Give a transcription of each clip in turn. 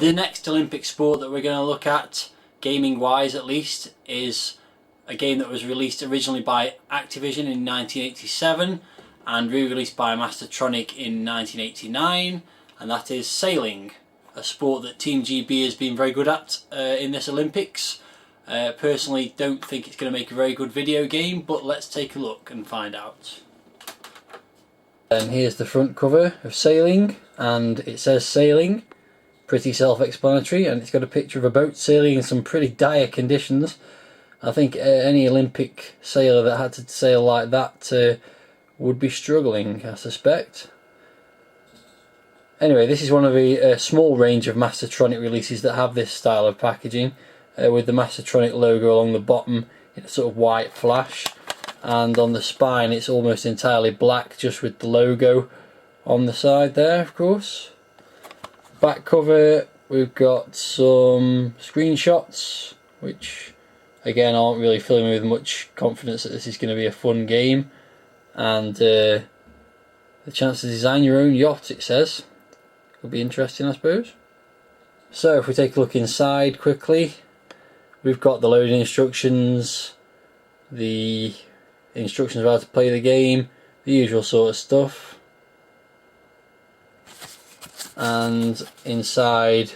The next Olympic sport that we're going to look at, gaming wise at least, is a game that was released originally by Activision in 1987 and re-released by Mastertronic in 1989, and that is sailing, a sport that Team GB has been very good at in this Olympics. Personally don't think it's going to make a very good video game, but let's take a look and find out. And here's the front cover of Sailing, and it says sailing, pretty self-explanatory, and it's got a picture of a boat sailing in some pretty dire conditions. I think any Olympic sailor that had to sail like that would be struggling, I suspect. Anyway, this is one of the small range of Mastertronic releases that have this style of packaging, with the Mastertronic logo along the bottom in a sort of white flash, and on the spine it's almost entirely black, just with the logo on the side there, of course. Back cover, we've got some screenshots, which again aren't really filling me with much confidence that this is going to be a fun game, and the chance to design your own yacht, it says. Could be interesting, I suppose. So if we take a look inside quickly, we've got the loading instructions, the instructions of how to play the game, the usual sort of stuff. And inside,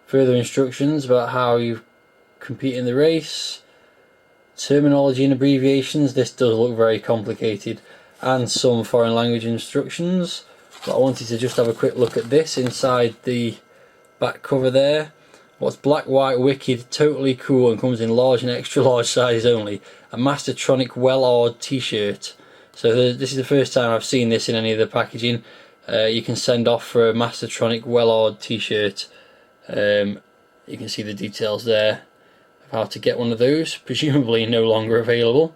further instructions about how you compete in the race, terminology and abbreviations. This does look very complicated, and some foreign language instructions. But I wanted to just have a quick look at this inside the back cover there. What's black, white, wicked, totally cool, and comes in large and extra large sizes only. A Mastertronic well-oiled t-shirt. So this is the first time I've seen this in any of the packaging. You can send off for a Mastertronic well-oiled t-shirt. You can see the details there of how to get one of those, presumably no longer available.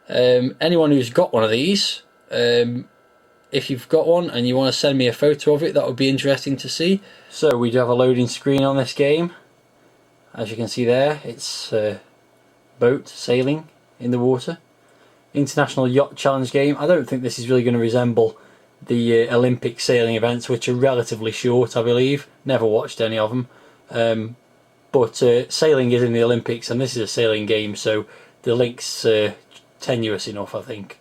Anyone who's got one of these, if you've got one and you want to send me a photo of it, that would be interesting to see. So we do have a loading screen on this game. As you can see there, it's a boat sailing in the water. International Yacht Challenge game. I don't think this is really going to resemble the Olympic sailing events, which are relatively short, I believe. Never watched any of them. But sailing is in the Olympics, and this is a sailing game, so the link's tenuous enough, I think.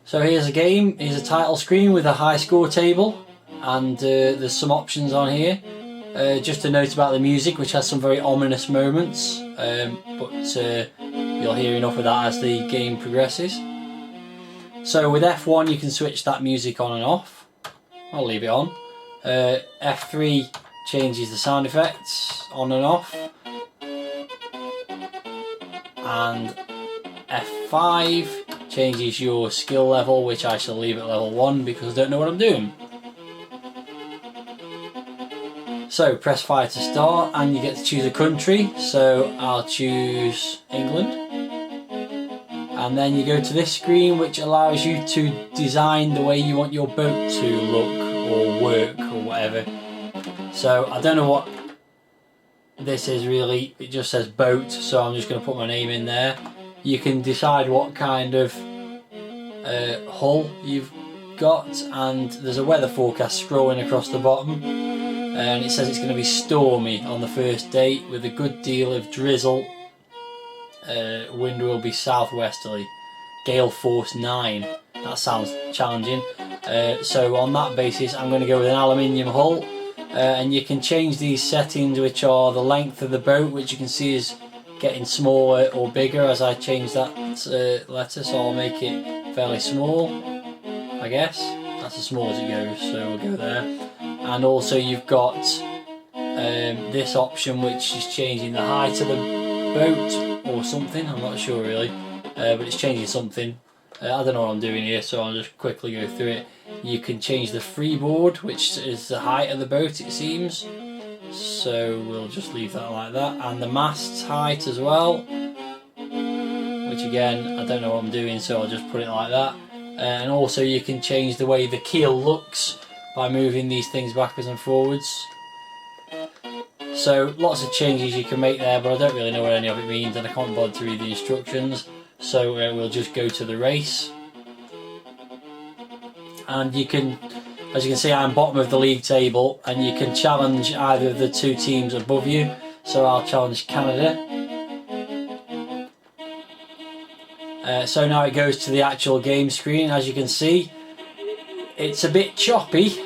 So here's a game, here's a title screen with a high score table, and there's some options on here. Just a note about the music, which has some very ominous moments, but you'll hear enough of that as the game progresses. So with F1 you can switch that music on and off. I'll leave it on. F3 changes the sound effects on and off. And F5 changes your skill level, which I shall leave at level 1 because I don't know what I'm doing. So press fire to start, and you get to choose a country. So I'll choose England. And then you go to this screen, which allows you to design the way you want your boat to look or work or whatever. So I don't know what this is really, it just says boat, so I'm just going to put my name in there. You can decide what kind of hull you've got, and there's a weather forecast scrolling across the bottom, and it says it's going to be stormy on the first day with a good deal of drizzle. Wind will be southwesterly, gale force 9. That sounds challenging. So on that basis I'm going to go with an aluminium hull, and you can change these settings, which are the length of the boat, which you can see is getting smaller or bigger as I change that letter, so I'll make it fairly small, I guess. That's as small as it goes, so we'll go there. And also you've got this option, which is changing the height of the boat or something, I'm not sure really, but it's changing something. I don't know what I'm doing here, so I'll just quickly go through it. You can change the freeboard, which is the height of the boat, it seems. So we'll just leave that like that, and the mast height as well, which again I don't know what I'm doing, so I'll just put it like that. And also you can change the way the keel looks by moving these things backwards and forwards. So lots of changes you can make there, but I don't really know what any of it means, and I can't bother to read the instructions, so we'll just go to the race. And you can As you can see, I'm bottom of the league table, and you can challenge either of the two teams above you. So I'll challenge Canada. So now it goes to the actual game screen. As you can see, it's a bit choppy.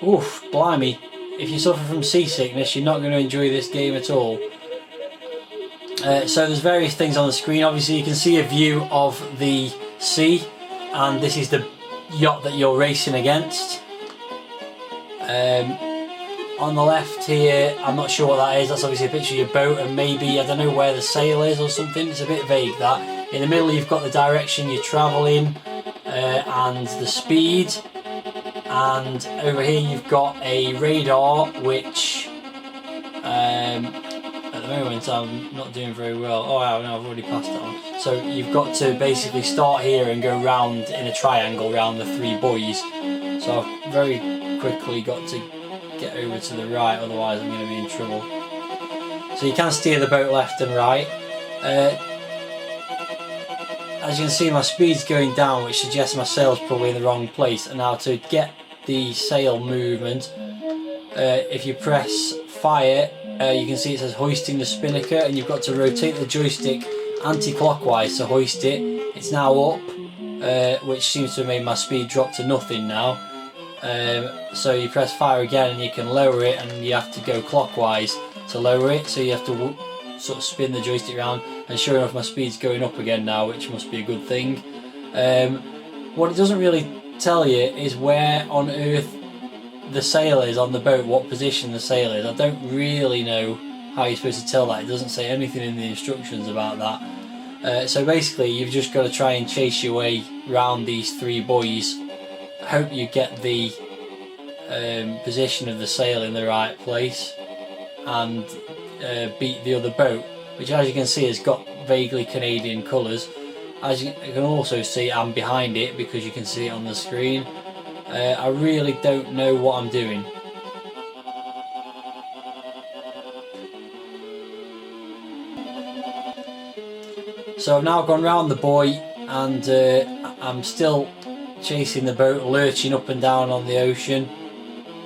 Oof, blimey. If you suffer from seasickness, you're not going to enjoy this game at all. So there's various things on the screen. Obviously you can see a view of the sea, and this is the yacht that you're racing against. On the left here, I'm not sure what that is. That's obviously a picture of your boat, and maybe, I don't know where the sail is or something. It's a bit vague, that. In the middle you've got the direction you're travelling and the speed, and over here you've got a radar which at the moment I'm not doing very well. Oh wow, no, I've already passed that on. So you've got to basically start here and go round in a triangle round the three buoys. So I've very quickly got to get over to the right, otherwise I'm going to be in trouble. So you can steer the boat left and right. As you can see, my speed's going down, which suggests my sail's probably in the wrong place. And now to get the sail movement, if you press fire, you can see it says hoisting the spinnaker, and you've got to rotate the joystick anti-clockwise to hoist it. It's now up, which seems to have made my speed drop to nothing now. So you press fire again and you can lower it, and you have to go clockwise to lower it, so you have to sort of spin the joystick around, and sure enough my speed's going up again now, which must be a good thing. What it doesn't really tell you is where on earth the sail is on the boat, what position the sail is. I don't really know how you're supposed to tell that. It doesn't say anything in the instructions about that. So basically you've just got to try and chase your way round these three buoys, hope you get the position of the sail in the right place, and beat the other boat, which as you can see has got vaguely Canadian colours. As you can also see, I'm behind it because you can see it on the screen. I really don't know what I'm doing. So I've now gone round the buoy, and I'm still chasing the boat, lurching up and down on the ocean.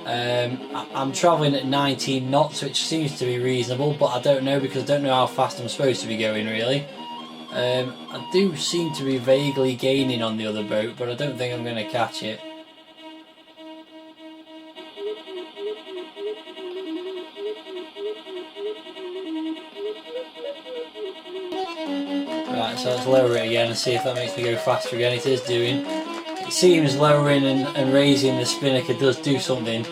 I'm travelling at 19 knots, which seems to be reasonable, but I don't know, because I don't know how fast I'm supposed to be going really. I do seem to be vaguely gaining on the other boat, but I don't think I'm going to catch it. Right, so let's lower it again and see if that makes me go faster again. It is doing. It seems lowering and raising the spinnaker does do something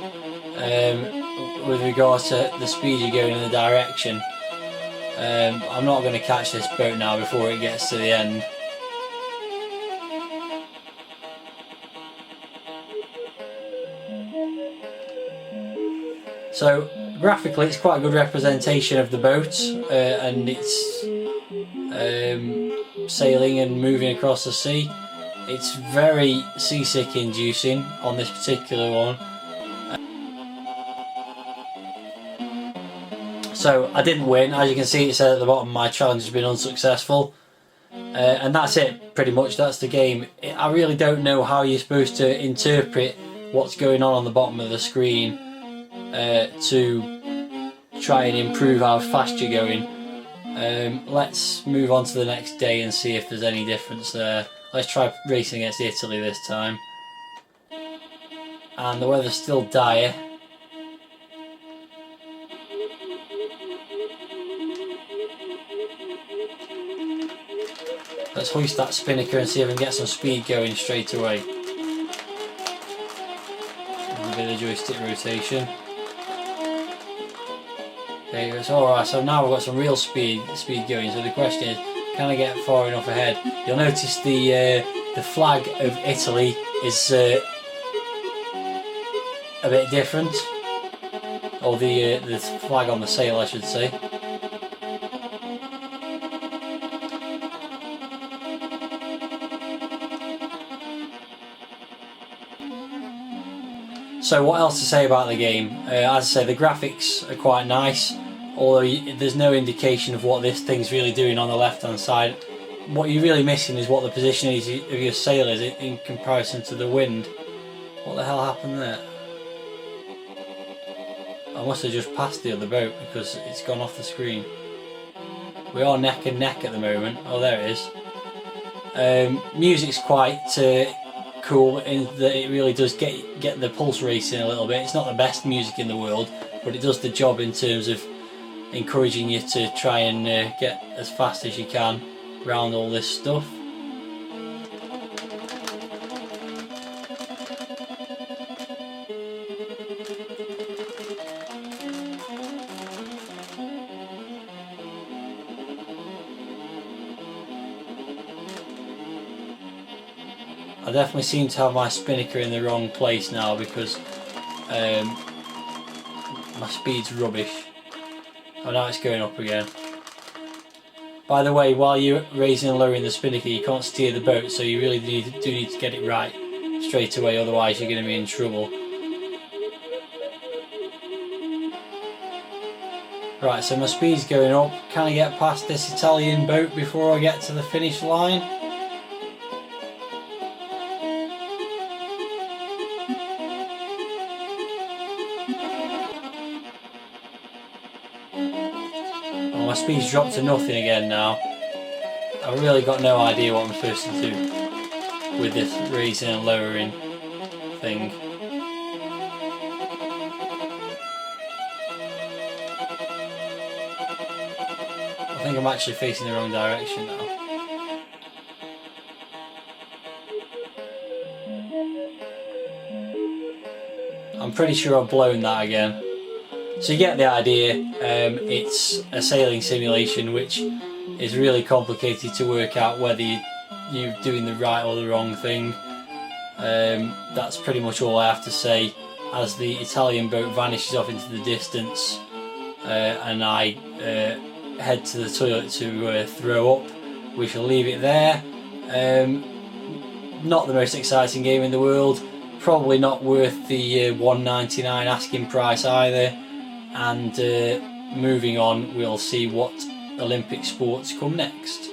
with regards to the speed you're going in the direction. I'm not going to catch this boat now before it gets to the end. So graphically it's quite a good representation of the boat and its sailing and moving across the sea. It's very seasick inducing on this particular one. So I didn't win. As you can see, it said at the bottom my challenge has been unsuccessful, and that's it pretty much. That's the game. I really don't know how you're supposed to interpret what's going on the bottom of the screen to try and improve how fast you're going. Let's move on to the next day and see if there's any difference there. Let's try racing against Italy this time. And the weather's still dire. Let's hoist that spinnaker and see if we can get some speed going straight away. A bit of joystick rotation. Okay, it's alright, so now we've got some real speed going, so the question is, can I get far enough ahead? You'll notice the flag of Italy is a bit different, or the flag on the sail I should say. So what else to say about the game? As I say, the graphics are quite nice, although there's no indication of what this thing's really doing on the left hand side. What you're really missing is what the position is of your sail is in comparison to the wind. What the hell happened there? I must have just passed the other boat because it's gone off the screen. We are neck and neck at the moment. Oh, there it is. Music's quite cool in that it really does get the pulse racing a little bit. It's not the best music in the world, but it does the job in terms of encouraging you to try and get as fast as you can around all this stuff. I definitely seem to have my spinnaker in the wrong place now because my speed's rubbish. Oh, now it's going up again. By the way, while you're raising and lowering the spinnaker, you can't steer the boat, so you really do need to get it right straight away, otherwise you're going to be in trouble. Right, so my speed's going up. Can I get past this Italian boat before I get to the finish line? Oh, my speed's dropped to nothing again now. I've really got no idea what I'm supposed to do with this raising and lowering thing. I think I'm actually facing the wrong direction now. I'm pretty sure I've blown that again. So you get the idea. It's a sailing simulation which is really complicated to work out whether you're doing the right or the wrong thing. That's pretty much all I have to say. As the Italian boat vanishes off into the distance and I head to the toilet to throw up, we shall leave it there. Not the most exciting game in the world, probably not worth the $1.99 asking price either, and moving on, we'll see what Olympic sports come next.